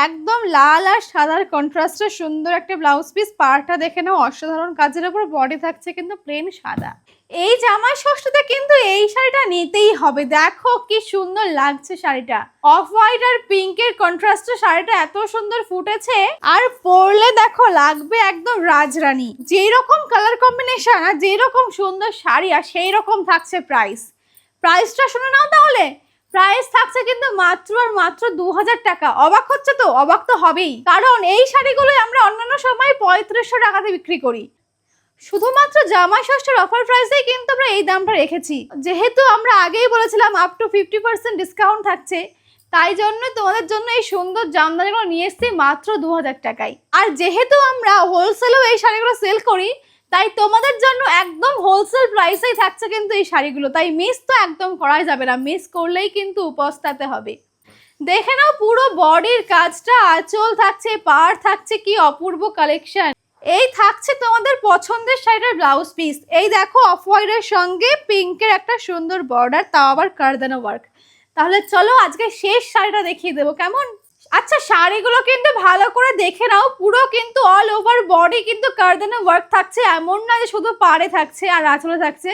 একদম লাল আর সাদার কন্ট্রাস্টে সুন্দর একটা ব্লাউজ পিস। পাড়টা দেখে নাও, অসাধারণ কাজের উপর, বডি থাকছে কিন্তু প্লেন সাদা। এই জামাই ষষ্ঠীতে কিন্তু এই শাড়িটা নিতেই হবে। দেখো কি সুন্দর লাগছে শাড়িটা, অফ হোয়াইট আর পিঙ্কের কন্ট্রাস্টে শাড়িটা এত সুন্দর ফুটেছে। আর পরলে দেখো লাগবে একদম রাজরানী। যেই রকম কালার কম্বিনেশন আর যেই রকম সুন্দর শাড়ি, আর সেই রকম থাকছে প্রাইসটা শুনে নাও তাহলে। প্রাইস থাকছে কিন্তু মাত্র আর মাত্র 2000 টাকা। অবাক হচ্ছে তো? অবাক তো হবেই, কারণ এই শাড়িগুলো আমরা অন্যান্য সময় 3500 টাকাতে বিক্রি করি। শুধুমাত্র জামাই ষষ্ঠীর অফার প্রাইসেই কিন্তু আমরা এই দামটা রেখেছি। যেহেতু আমরা আগেই বলেছিলাম আপ টু 50% ডিসকাউন্ট থাকছে, তাই জন্য তোমাদের জন্য এই সুন্দর জামদানিগুলো নিয়ে এসেছি মাত্র 2000 টাকায়। আর যেহেতু আমরা হোলসেলেও এই শাড়িগুলো সেল করি, তাই তোমাদের জন্য একদম হোলসেল প্রাইসেই থাকছে কিন্তু এই শাড়িগুলো। তাই মিস তো একদম করাই যাবে না, মিস করলেই কিন্তু পস্তাতে হবে। দেখে নাও পুরো বডির কাজটা, আঁচল থাকছে, পাড় থাকছে, কি অপূর্ব কালেকশন। এই থাকছে তোমাদের পছন্দের শাড়িটার ব্লাউজ পিস। এই দেখো অফ হোয়াইটের সঙ্গে পিঙ্কের একটা সুন্দর বর্ডার, তাও আবার কারদানা ওয়ার্ক। তাহলে চলো আজকে শেষ শাড়িটা দেখিয়ে দেবো, কেমন? আচ্ছা, শাড়িগুলো কিন্তু ভালো করে দেখে নাও, পুরো কিন্তু অল ওভার বডি কিন্তু কারদানা ওয়ার্ক থাকছে। এমন না যে শুধু পাড়ে থাকছে আর আঁচলে থাকছে,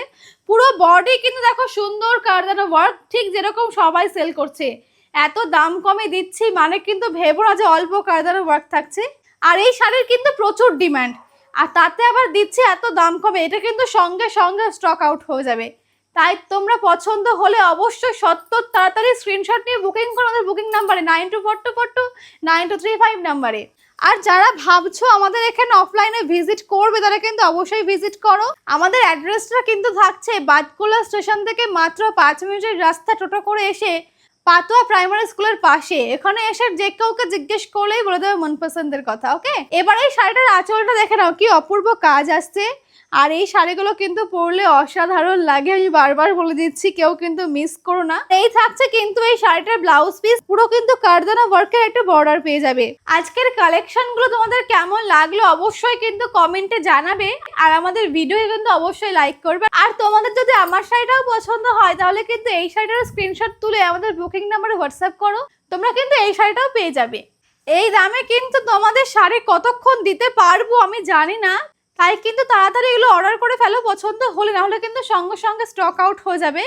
পুরো বডি কিন্তু দেখো সুন্দর কারদানা ওয়ার্ক, ঠিক যেরকম সবাই সেল করছে। এত দাম কমে দিচ্ছি মানে কিন্তু ভেবো না যে অল্প কারদানা ওয়ার্ক থাকছে। আর এই শাড়ির কিন্তু প্রচুর ডিমান্ড, আর তাতে আবার দিচ্ছে এত দাম কমে, এটা কিন্তু সঙ্গে সঙ্গে স্টক আউট হয়ে যাবে। তাই তোমরা পছন্দ হলে অবশ্যই সত্তর তাড়াতাড়ি স্ক্রিনশট নিয়ে বুকিং করো আমাদের বুকিং নাম্বারে 9242429235 নাম্বারে। আর যারা ভাবছো আমাদের এখানে অফলাইনে ভিজিট করবে, তারা কিন্তু অবশ্যই ভিজিট করো। আমাদের অ্যাড্রেসটা কিন্তু থাকছে বাতকুলা স্টেশন থেকে মাত্র 5 মিনিটের রাস্তা টোটো করে এসে পাতুয়া প্রাইমারি স্কুলের পাশে। এখানে এসে যে কাউকে জিজ্ঞেস করলেই বলে দেবে মনপসন্দের কথা। ওকে, এবার এই শাড়িটার আঁচলটা দেখে নাও, কি অপূর্ব কাজ আসছে। আর এই শাড়িগুলো কিন্তু পরলে অসাধারণ লাগে, আমি বারবার বলে দিচ্ছি, কেউ কিন্তু মিস করো না। এই থাকছে কিন্তু এই শাড়িটার ব্লাউজ পিস, পুরো কিন্তু কারদানা ওয়ার্কের একটা বর্ডার পেয়ে যাবে। আজকের কালেকশন গুলো তোমাদের কেমন লাগলো অবশ্যই কিন্তু কমেন্টে জানাবে, আর আমাদের ভিডিও কিন্তু অবশ্যই লাইক করবে। আর তোমাদের যদি আমার শাড়িটাও পছন্দ হয়, তাহলে কিন্তু এই শাড়িটার স্ক্রিনশট তুলে আমাদের বুকিং নাম্বারে হোয়াটসঅ্যাপ করো, তোমরা কিন্তু এই শাড়িটাও পেয়ে যাবে। এই দামে কিন্তু তোমাদের শাড়ি কতক্ষণ দিতে পারবো আমি জানি না, তাই কিন্তু তাড়াতাড়ি এগুলো অর্ডার করে ফেলো পছন্দ হলে, না হলে কিন্তু সঙ্গে সঙ্গে স্টক আউট হয়ে যাবে।